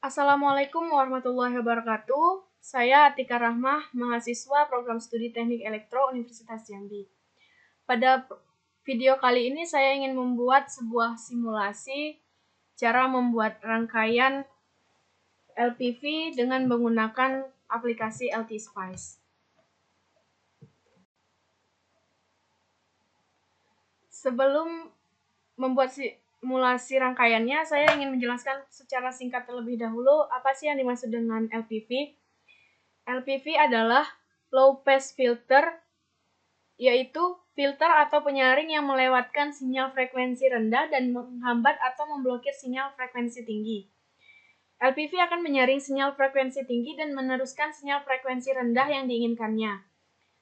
Assalamualaikum warahmatullahi wabarakatuh. Saya Atika Rahmah, mahasiswa program studi Teknik Elektro Universitas Jambi. Pada video kali ini saya ingin membuat sebuah simulasi cara membuat rangkaian LPV dengan menggunakan aplikasi LT-Spice. Sebelum membuat simulasi rangkaiannya, saya ingin menjelaskan secara singkat terlebih dahulu apa sih yang dimaksud dengan LPV. LPV adalah low pass filter, yaitu filter atau penyaring yang melewatkan sinyal frekuensi rendah dan menghambat atau memblokir sinyal frekuensi tinggi. LPV akan menyaring sinyal frekuensi tinggi dan meneruskan sinyal frekuensi rendah yang diinginkannya.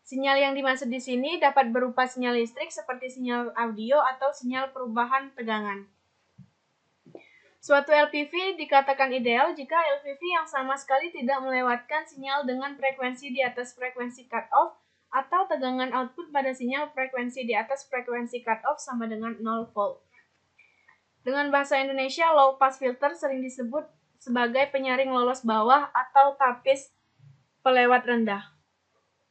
Sinyal yang dimaksud di sini dapat berupa sinyal listrik seperti sinyal audio atau sinyal perubahan tegangan. Suatu LPV dikatakan ideal jika LPV yang sama sekali tidak melewatkan sinyal dengan frekuensi di atas frekuensi cutoff atau tegangan output pada sinyal frekuensi di atas frekuensi cutoff sama dengan 0 volt. Dengan bahasa Indonesia, low pass filter sering disebut sebagai penyaring lolos bawah atau tapis pelewat rendah.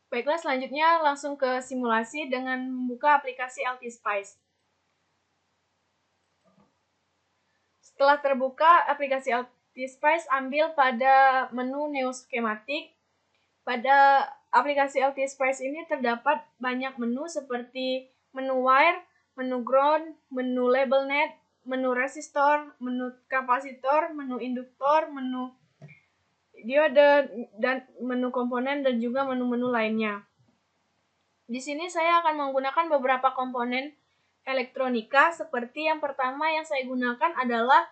Baiklah, selanjutnya langsung ke simulasi dengan membuka aplikasi LT-Spice. Setelah terbuka aplikasi LT-Spice, ambil pada menu Neo Schematic. Pada aplikasi LT-Spice ini terdapat banyak menu seperti menu wire, menu ground, menu label net, menu resistor, menu kapasitor, menu induktor, menu diode, dan menu komponen, dan juga menu-menu lainnya. Di sini saya akan menggunakan beberapa komponen elektronika, seperti yang pertama yang saya gunakan adalah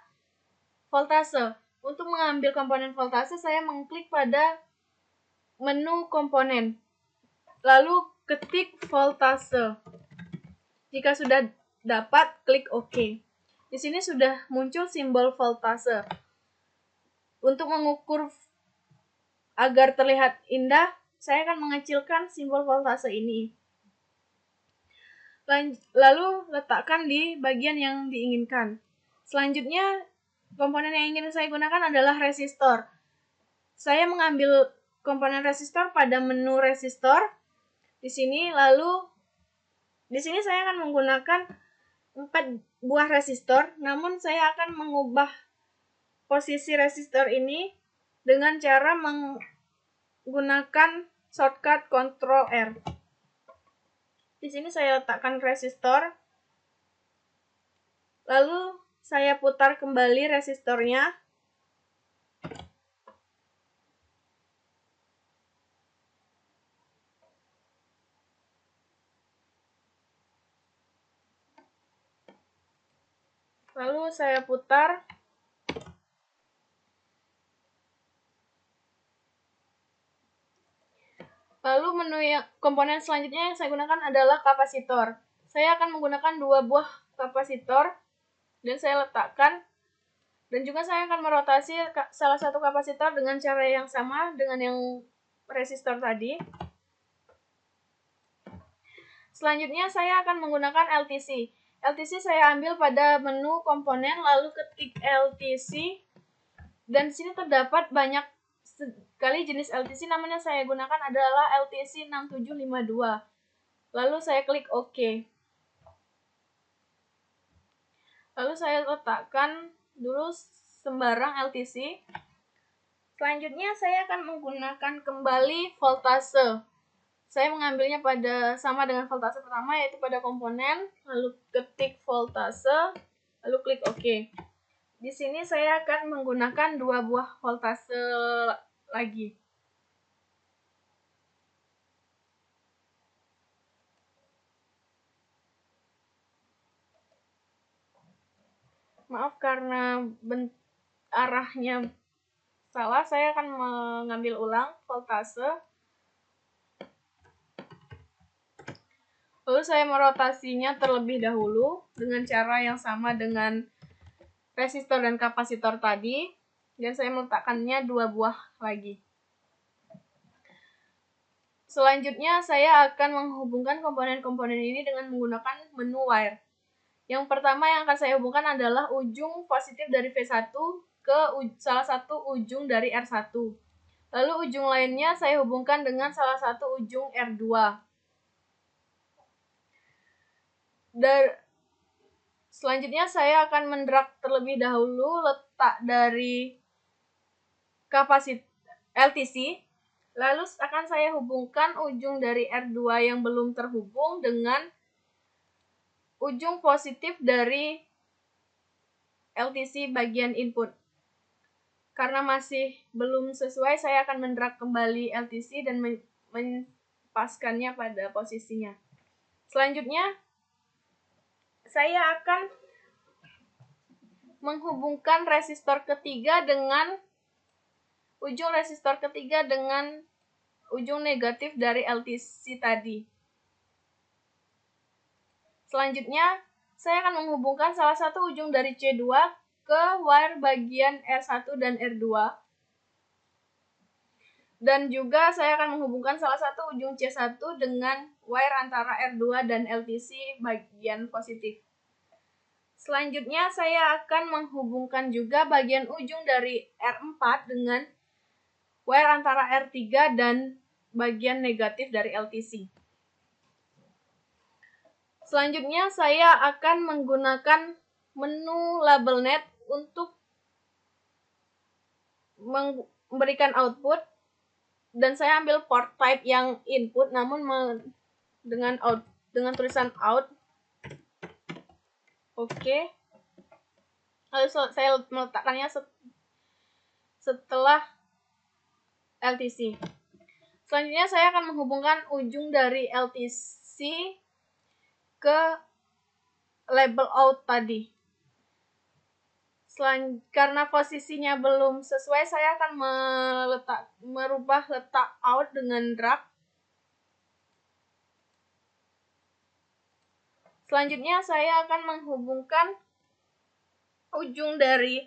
voltase. Untuk mengambil komponen voltase, saya mengklik pada menu komponen, lalu ketik voltase. Jika sudah dapat, klik OK. Di sini sudah muncul simbol voltase. Untuk mengukur agar terlihat indah, saya akan mengecilkan simbol voltase ini. Lalu letakkan di bagian yang diinginkan. Selanjutnya, komponen yang ingin saya gunakan adalah resistor. Saya mengambil komponen resistor pada menu resistor. Di sini saya akan menggunakan 4 buah resistor, namun saya akan mengubah posisi resistor ini dengan cara menggunakan shortcut Ctrl R. Di sini saya letakkan resistor, lalu saya putar kembali resistornya. Lalu saya putar. Lalu komponen selanjutnya yang saya gunakan adalah kapasitor. Saya akan menggunakan 2 buah kapasitor dan saya letakkan, dan juga saya akan merotasi salah satu kapasitor dengan cara yang sama dengan yang resistor tadi. Selanjutnya saya akan menggunakan LTC. LTC saya ambil pada menu komponen, lalu ketik LTC, dan di sini terdapat banyak sekali jenis LTC, namun yang saya gunakan adalah LTC 6752. Lalu saya klik OK. Lalu saya letakkan dulu sembarang LTC. Selanjutnya saya akan menggunakan kembali voltase. Saya mengambilnya sama dengan voltase pertama, yaitu pada komponen, lalu ketik voltase, lalu klik OK. Di sini saya akan menggunakan 2 buah voltase lagi. Maaf karena arahnya salah, saya akan mengambil ulang voltase. Lalu saya merotasinya terlebih dahulu dengan cara yang sama dengan resistor dan kapasitor tadi, dan saya meletakkannya 2 buah lagi. Selanjutnya saya akan menghubungkan komponen-komponen ini dengan menggunakan menu wire. Yang pertama yang akan saya hubungkan adalah ujung positif dari V1 ke ke salah satu ujung dari R1. Lalu ujung lainnya saya hubungkan dengan salah satu ujung R2. Selanjutnya saya akan mendrag terlebih dahulu letak dari kapasitor LTC. Lalu akan saya hubungkan ujung dari R2 yang belum terhubung dengan ujung positif dari LTC bagian input. Karena masih belum sesuai, saya akan mendrag kembali LTC dan menempaskannya pada posisinya. Selanjutnya, saya akan menghubungkan resistor ketiga dengan ujung resistor ketiga dengan ujung negatif dari LTC tadi. Selanjutnya, saya akan menghubungkan salah satu ujung dari C2 ke wire bagian R1 dan R2. Dan juga saya akan menghubungkan salah satu ujung C1 dengan wire antara R2 dan LTC bagian positif. Selanjutnya, saya akan menghubungkan juga bagian ujung dari R4 dengan wire antara R3 dan bagian negatif dari LTC. Selanjutnya, saya akan menggunakan menu label net untuk memberikan output, dan saya ambil port type yang input namun dengan tulisan out. Oke. Lalu saya meletakkannya setelah LTC. Selanjutnya saya akan menghubungkan ujung dari LTC ke label out tadi. Karena posisinya belum sesuai, saya akan merubah letak out dengan drag. Selanjutnya saya akan menghubungkan ujung dari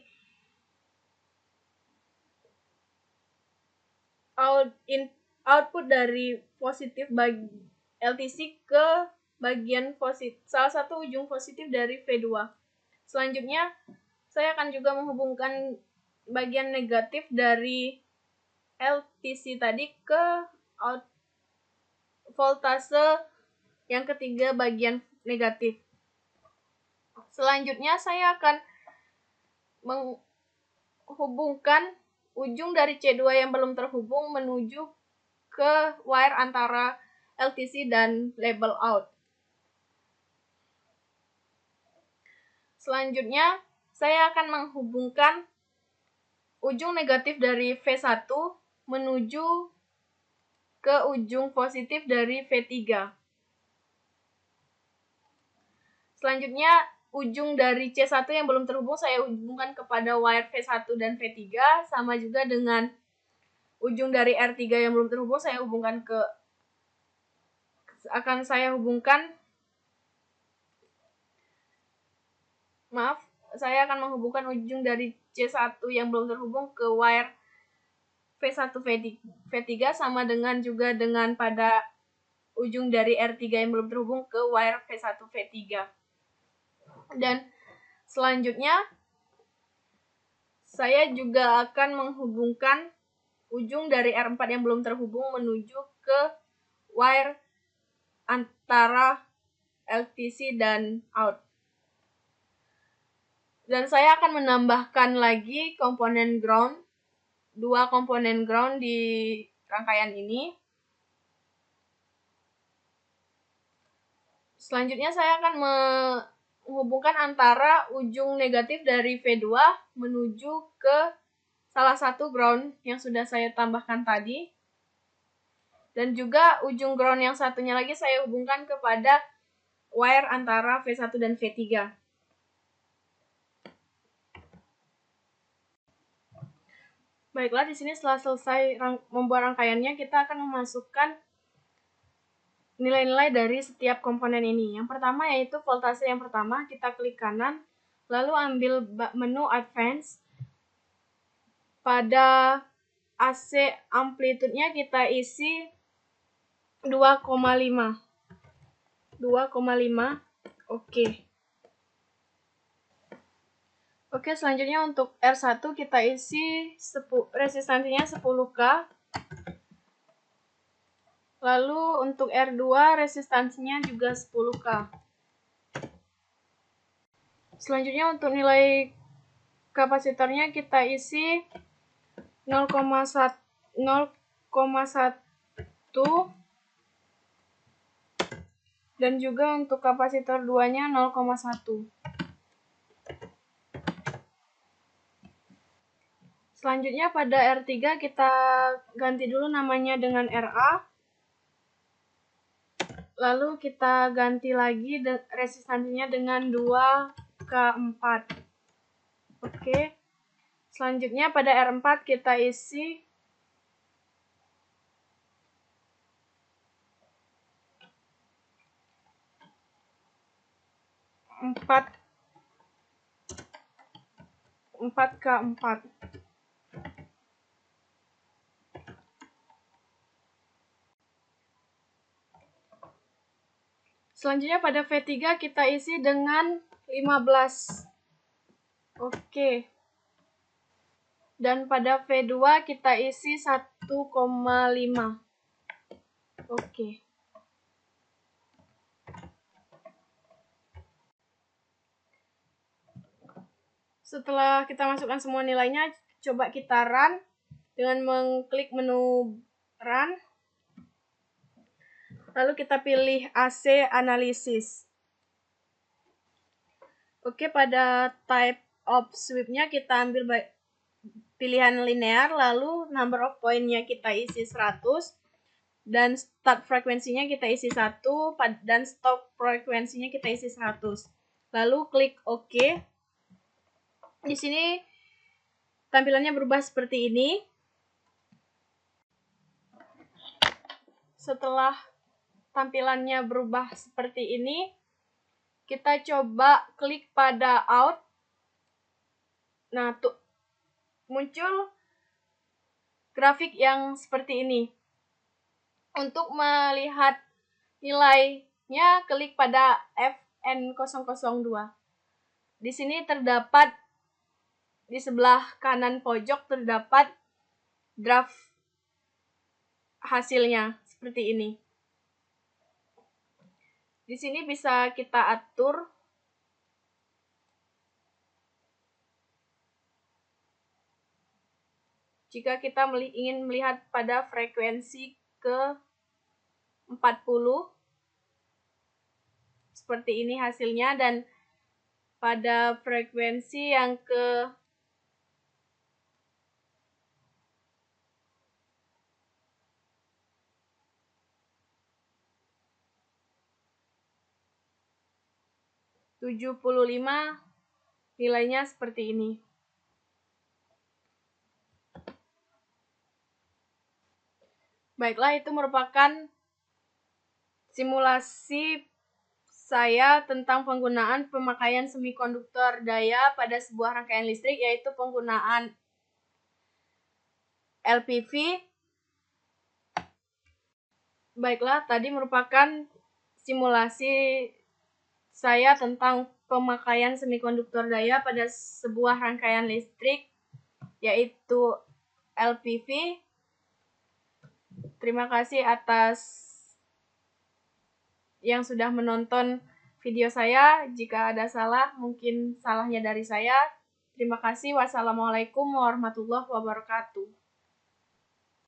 output dari positif LTC ke bagian positif, salah satu ujung positif dari V2. Selanjutnya, saya akan juga menghubungkan bagian negatif dari LTC tadi ke voltase yang ketiga bagian negatif. Selanjutnya, saya akan menghubungkan ujung dari C2 yang belum terhubung menuju ke wire antara LTC dan label out. Selanjutnya, saya akan menghubungkan ujung negatif dari V1 menuju ke ujung positif dari V3. Selanjutnya, ujung dari C1 yang belum terhubung saya hubungkan kepada wire V1 dan V3, sama juga dengan ujung dari R3 yang belum terhubung saya hubungkan saya akan menghubungkan ujung dari C1 yang belum terhubung ke wire V1 V3 sama dengan juga dengan pada ujung dari R3 yang belum terhubung ke wire V1 V3. Dan selanjutnya saya juga akan menghubungkan ujung dari R4 yang belum terhubung menuju ke wire antara LTC dan out. Dan saya akan menambahkan lagi komponen ground, 2 komponen ground di rangkaian ini. Selanjutnya saya akan menghubungkan antara ujung negatif dari V2 menuju ke salah satu ground yang sudah saya tambahkan tadi. Dan juga ujung ground yang satunya lagi saya hubungkan kepada wire antara V1 dan V3. Baiklah, di sini setelah selesai membuat rangkaiannya, kita akan memasukkan nilai-nilai dari setiap komponen ini. Yang pertama yaitu voltase yang pertama, kita klik kanan, lalu ambil menu advance. Pada AC amplitude-nya kita isi 2,5. Oke. Oke, selanjutnya untuk R1 kita isi resistansinya 10K. Lalu untuk R2 resistansinya juga 10K. Selanjutnya untuk nilai kapasitornya kita isi 0,1 dan juga untuk kapasitor 2-nya 0,1. Selanjutnya pada R3 kita ganti dulu namanya dengan RA. Lalu kita ganti lagi resistansinya dengan 2K4. Oke. Selanjutnya pada R4 kita isi 4K4. Selanjutnya pada V3 kita isi dengan 15. Oke. Dan pada V2 kita isi 1,5. Oke. Setelah kita masukkan semua nilainya, coba kita run dengan mengklik menu run. Lalu kita pilih AC Analysis. Oke, pada type of sweep-nya kita ambil pilihan linear, lalu number of point-nya kita isi 100, dan start frekuensinya kita isi 1, dan stop frekuensinya kita isi 100. Lalu klik OK. Di sini tampilannya berubah seperti ini. Setelah tampilannya berubah seperti ini, kita coba klik pada out. Nah, muncul grafik yang seperti ini. Untuk melihat nilainya, klik pada FN002. Di sini terdapat, di sebelah kanan pojok terdapat draft hasilnya seperti ini. Di sini bisa kita atur jika kita ingin melihat pada frekuensi ke 40. Seperti ini hasilnya, dan pada frekuensi yang ke 75 nilainya seperti ini. Baiklah, itu merupakan simulasi saya tentang penggunaan pemakaian semikonduktor daya pada sebuah rangkaian listrik, yaitu penggunaan LPV. Baiklah, tadi merupakan simulasi saya tentang pemakaian semikonduktor daya pada sebuah rangkaian listrik, yaitu LPV. Terima kasih atas yang sudah menonton video saya. Jika ada salah, mungkin salahnya dari saya. Terima kasih. Wassalamualaikum warahmatullahi wabarakatuh.